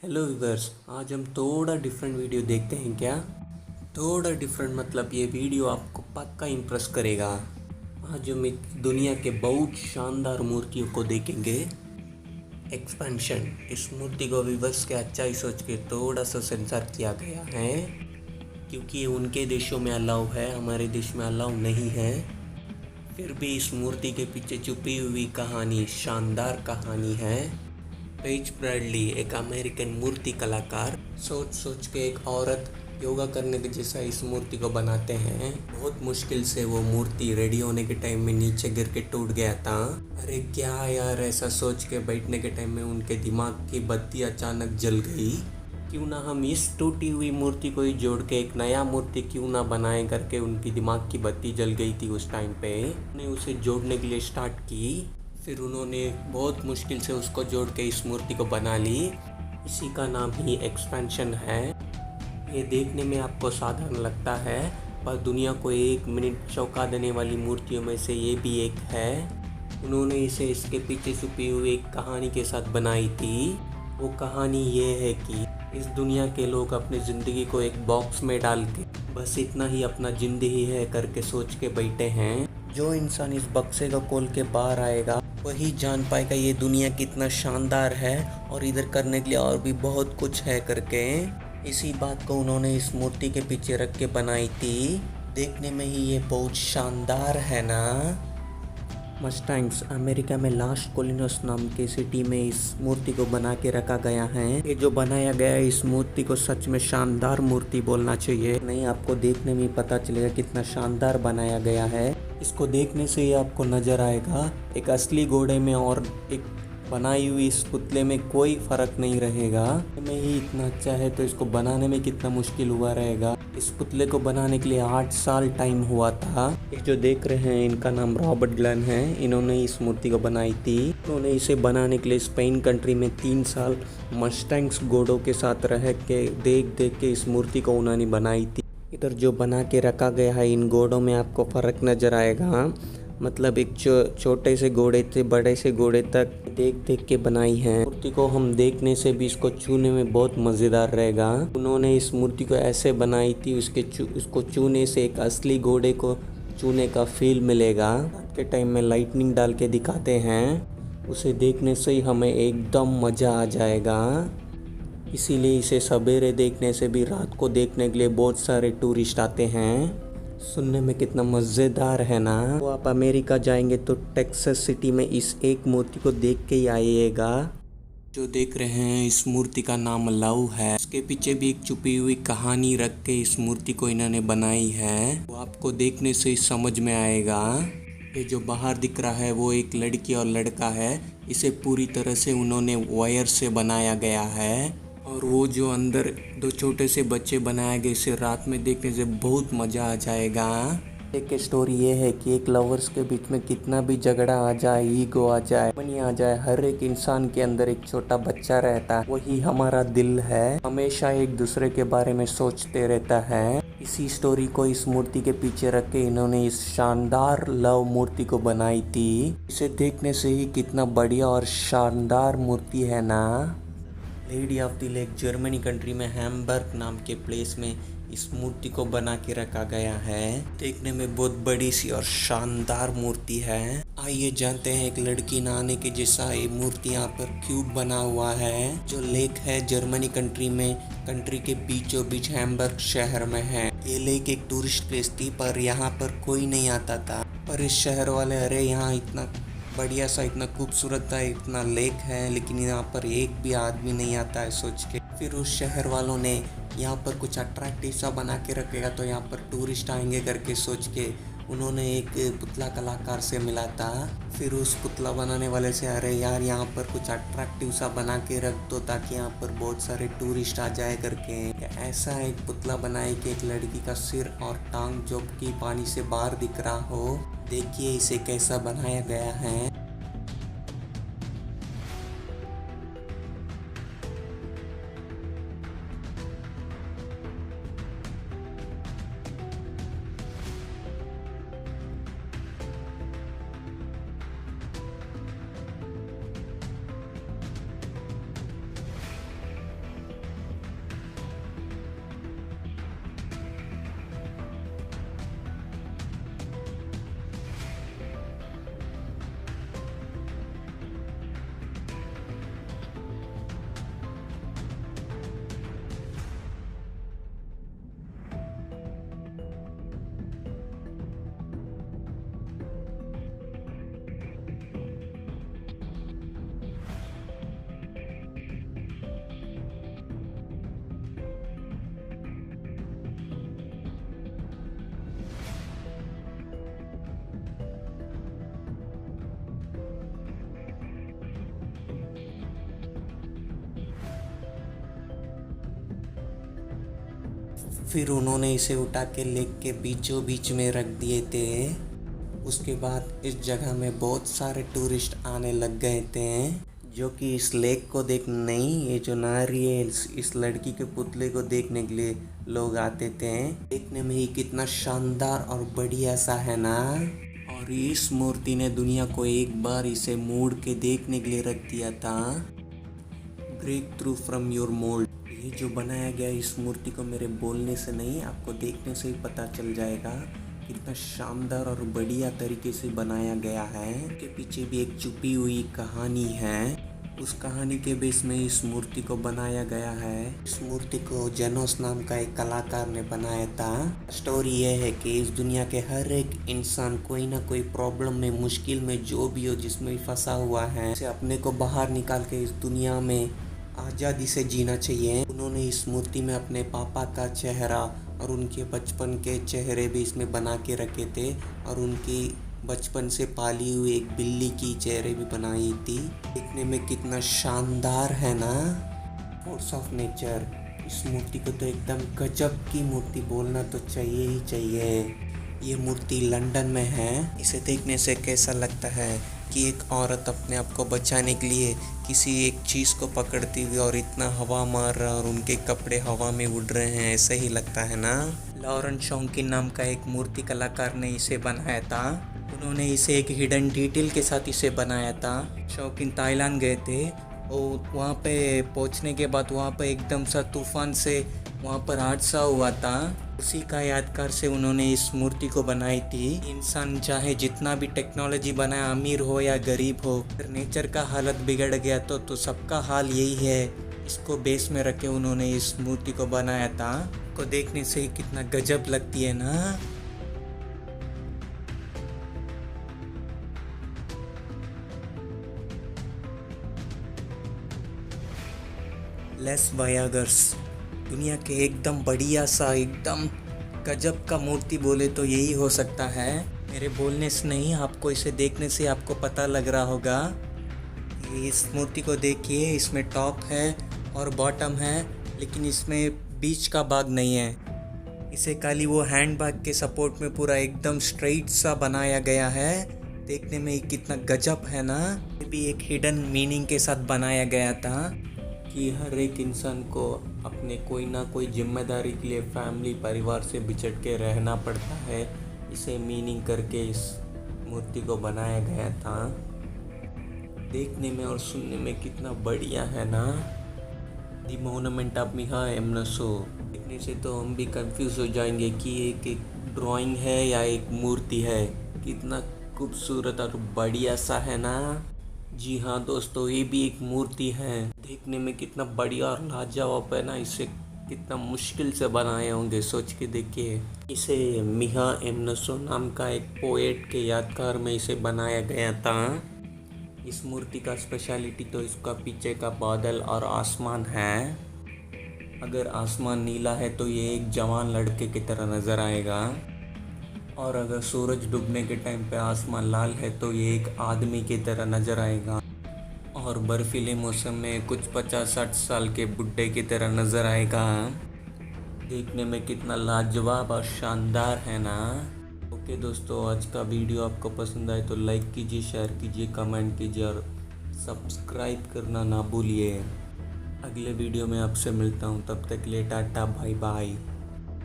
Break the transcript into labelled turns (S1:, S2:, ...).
S1: Hello viewers, आज हम थोड़ा डिफरेंट वीडियो देखते हैं क्या। थोड़ा डिफरेंट मतलब ये वीडियो आपको पक्का इम्प्रेस करेगा। आज हम एक दुनिया के बहुत शानदार मूर्तियों को देखेंगे। एक्सपेंशन, इस मूर्ति को व्यूवर्स के अच्छा ही सोच के थोड़ा सा सेंसर किया गया है, क्योंकि ये उनके देशों में अलाउ है, हमारे देश में अलाउ नहीं है। फिर भी इस मूर्ति के पीछे छुपी हुई कहानी शानदार कहानी है। पेज ब्रैडली, एक अमेरिकन मूर्ति कलाकार, सोच सोच के एक औरत योगा करने के जैसा इस मूर्ति को बनाते हैं। बहुत मुश्किल से वो मूर्ति रेडी होने के टाइम में नीचे गिर के टूट गया था। अरे क्या यार, ऐसा सोच के बैठने के टाइम में उनके दिमाग की बत्ती अचानक जल गई। क्यों ना हम इस टूटी हुई मूर्ति को ही जोड़ के एक नया मूर्ति क्यों ना बनाए करके उनकी दिमाग की बत्ती जल गई थी उस टाइम पे। उन्होंने उसे जोड़ने के लिए स्टार्ट की। फिर उन्होंने बहुत मुश्किल से उसको जोड़ के इस मूर्ति को बना ली। इसी का नाम ही एक्सपेंशन है। ये देखने में आपको साधारण लगता है, पर दुनिया को एक मिनट चौंका देने वाली मूर्तियों में से ये भी एक है। उन्होंने इसे इसके पीछे छुपी हुई एक कहानी के साथ बनाई थी। वो कहानी ये है कि इस दुनिया के लोग अपनी ज़िंदगी को एक बॉक्स में डाल के बस इतना ही अपना ज़िंदगी है करके सोच के बैठे हैं। जो इंसान इस बक्से को खोल के बाहर आएगा वही जान पाएगा ये दुनिया कितना शानदार है और इधर करने के लिए और भी बहुत कुछ है करके। इसी बात को उन्होंने इस मूर्ति के पीछे रख के बनाई थी। देखने में ही ये बहुत शानदार है ना। मस्टैंग्स, अमेरिका में लास कोलिनस नाम की सिटी में इस मूर्ति को बना के रखा गया है। ये जो बनाया गया है, इस मूर्ति को सच में शानदार मूर्ति बोलना चाहिए। नहीं, आपको देखने में पता चलेगा कितना शानदार बनाया गया है। इसको देखने से ही आपको नजर आएगा एक असली घोड़े में और एक बनाई हुई इस पुतले में कोई फर्क नहीं रहेगा। में ही इतना अच्छा है तो इसको बनाने में कितना मुश्किल हुआ रहेगा। इस पुतले को बनाने के लिए 8 साल टाइम हुआ था। ये जो देख रहे हैं इनका नाम रॉबर्ट ग्लेन है। इन्होंने इस मूर्ति को बनाई थी। इन्होंने इसे बनाने के लिए स्पेन कंट्री में 3 साल मस्टैंग्स घोड़ों के साथ रह के देख के इस मूर्ति को उन्होंने बनाई थी। इधर जो बना के रखा गया है, इन घोड़ों में आपको फ़र्क नज़र आएगा। मतलब एक छोटे से घोड़े से बड़े से घोड़े तक देख के बनाई है। मूर्ति को हम देखने से भी इसको छूने में बहुत मज़ेदार रहेगा। उन्होंने इस मूर्ति को ऐसे बनाई थी, उसको छूने से एक असली घोड़े को छूने का फील मिलेगा। रात के टाइम में लाइटनिंग डाल के दिखाते हैं, उसे देखने से ही हमें एकदम मज़ा आ जाएगा। इसीलिए इसे सवेरे देखने से भी रात को देखने के लिए बहुत सारे टूरिस्ट आते हैं। सुनने में कितना मज़ेदार है ना। तो आप अमेरिका जाएंगे तो टेक्सास सिटी में इस एक मूर्ति को देख के ही आइएगा। जो देख रहे हैं इस मूर्ति का नाम लव है। इसके पीछे भी एक छुपी हुई कहानी रख के इस मूर्ति को इन्होंने बनाई है। वो आपको देखने से ही समझ में आएगा। ये जो बाहर दिख रहा है वो एक लड़की और लड़का है। इसे पूरी तरह से उन्होंने वायर से बनाया गया है। और वो जो अंदर 2 छोटे से बच्चे बनाए गए, इसे रात में देखने से बहुत मज़ा आ जाएगा। एक स्टोरी ये है कि एक लवर्स के बीच में कितना भी झगड़ा आ जाए, ईगो आ जाए, मनी आ जाए, हर एक इंसान के अंदर एक छोटा बच्चा रहता है, वही हमारा दिल है। हमेशा एक दूसरे के बारे में सोचते रहता है। इसी स्टोरी को इस मूर्ति के पीछे रख के इन्होंने इस शानदार लव मूर्ति को बनाई थी। इसे देखने से ही कितना बढ़िया और शानदार मूर्ति है ना। Lady of the lake, Germany country में हैम्बर्ग नाम के प्लेस में इस मूर्ति को बना के रखा गया है। देखने में बहुत बड़ी सी और शानदार मूर्ति है। आइए जानते हैं, एक लड़की नहाने के जैसा ये मूर्ति यहाँ पर क्यूब बना हुआ है। जो लेक है जर्मनी कंट्री में, कंट्री के बीचों बीच हैम्बर्ग शहर में है। ये लेक एक टूरिस्ट प्लेस थी, पर यहाँ पर कोई नहीं आता था। पर इस शहर वाले, अरे यहाँ इतना बढ़िया सा, इतना खूबसूरत था, इतना लेक है, लेकिन यहाँ पर एक भी आदमी नहीं आता है सोच के। फिर उस शहर वालों ने यहाँ पर कुछ अट्रैक्टिव सा बना के रखेगा तो यहाँ पर टूरिस्ट आएंगे करके सोच के उन्होंने एक पुतला कलाकार से मिला था। फिर उस पुतला बनाने वाले से, अरे यार यहाँ पर कुछ अट्रैक्टिव सा बना के रख दो ताकि यहाँ पर बहुत सारे टूरिस्ट आ जाए करके। ऐसा एक पुतला बनाए कि एक लड़की का सिर और टांग जो कि पानी से बाहर दिख रहा हो। देखिए इसे कैसा बनाया गया है। फिर उन्होंने इसे उठा के लेक के बीचों बीच में रख दिए थे। उसके बाद इस जगह में बहुत सारे टूरिस्ट आने लग गए थे, जो कि इस लेक को देख नहीं, ये जो नारी है इस लड़की के पुतले को देखने के लिए लोग आते थे। देखने में ही कितना शानदार और बढ़िया सा है ना। और इस मूर्ति ने दुनिया को एक बार इसे मोड़ के देखने के लिए रख दिया था। Break through from your mould. ये जो बनाया गया इस मूर्ति को मेरे बोलने से नहीं, आपको देखने से ही पता चल जाएगा कितना शानदार और बढ़िया तरीके से बनाया गया है। के पीछे भी एक छुपी हुई कहानी है। उस कहानी के बेस में इस मूर्ति को बनाया गया है। इस मूर्ति को जेनोस नाम का एक कलाकार ने बनाया था। स्टोरी ये है कि इस दुनिया के हर एक इंसान कोई ना कोई प्रॉब्लम में, मुश्किल में, जो भी हो, जिसमें फंसा हुआ है, उसे अपने को बाहर निकाल के इस दुनिया में आज़ादी से जीना चाहिए। उन्होंने इस मूर्ति में अपने पापा का चेहरा और उनके बचपन के चेहरे भी इसमें बना के रखे थे, और उनकी बचपन से पाली हुई एक बिल्ली की चेहरे भी बनाई थी। देखने में कितना शानदार है ना। Force of nature. इस मूर्ति को तो एकदम गजब की मूर्ति बोलना तो चाहिए ही चाहिए। ये मूर्ति लंदन में है। इसे देखने से कैसा लगता है कि एक औरत अपने आप को बचाने के लिए किसी एक चीज़ को पकड़ती हुई और इतना हवा मार रहा और उनके कपड़े हवा में उड़ रहे हैं, ऐसा ही लगता है ना। लॉरेंस शॉकिन नाम का एक मूर्ति कलाकार ने इसे बनाया था। उन्होंने इसे एक हिडन डिटेल के साथ इसे बनाया था। शौकीन ताइलांड गए थे और वहाँ पे पहुँचने के बाद वहाँ पे एकदम सा तूफान से वहाँ पर हादसा हुआ था। उसी का यादगार से उन्होंने इस मूर्ति को बनाई थी। इंसान चाहे जितना भी टेक्नोलॉजी बनाए, अमीर हो या गरीब हो, अगर नेचर का हालत बिगड़ गया तो सबका हाल यही है। इसको बेस में रखे उन्होंने इस मूर्ति को बनाया था। को देखने से कितना गजब लगती है ना। लेस वायागर्स। दुनिया के एकदम बढ़िया सा, एकदम गजब का मूर्ति बोले तो यही हो सकता है। मेरे बोलने से नहीं, आपको इसे देखने से आपको पता लग रहा होगा। इस मूर्ति को देखिए, इसमें टॉप है और बॉटम है, लेकिन इसमें बीच का भाग नहीं है। इसे खाली वो हैंड बैग के सपोर्ट में पूरा एकदम स्ट्रेट सा बनाया गया है। देखने में कितना गजब है ना। ये भी एक हिडन मीनिंग के साथ बनाया गया था कि हर एक इंसान को अपने कोई ना कोई जिम्मेदारी के लिए फैमिली, परिवार से बिछड़ के रहना पड़ता है। इसे मीनिंग करके इस मूर्ति को बनाया गया था। देखने में और सुनने में कितना बढ़िया है ना। दी मोनुमेंट ऑफ मिहा एमनसो। देखने से तो हम भी कंफ्यूज हो जाएंगे कि एक ड्राइंग है या एक मूर्ति है। कितना खूबसूरत और बढ़िया सा है ना। जी हाँ दोस्तों, ये भी एक मूर्ति है। देखने में कितना बढ़िया और लाजवाब है ना। इसे कितना मुश्किल से बनाए होंगे, सोच के देखिए। इसे मिहा एमनसो नाम का एक पोएट के यादगार में इसे बनाया गया था। इस मूर्ति का स्पेशलिटी तो इसका पीछे का बादल और आसमान है। अगर आसमान नीला है तो ये एक जवान लड़के की तरह नज़र आएगा, और अगर सूरज डूबने के टाइम पे आसमान लाल है तो ये एक आदमी की तरह नज़र आएगा, और बर्फीले मौसम में कुछ 50-60 साल के बुड्ढे की तरह नज़र आएगा। देखने में कितना लाजवाब और शानदार है ना। ओके दोस्तों, आज का वीडियो आपको पसंद आए तो लाइक कीजिए, शेयर कीजिए, कमेंट कीजिए और सब्सक्राइब करना ना भूलिए। अगले वीडियो में आपसे मिलता हूँ, तब तक के लिए टाटा बाय बाय।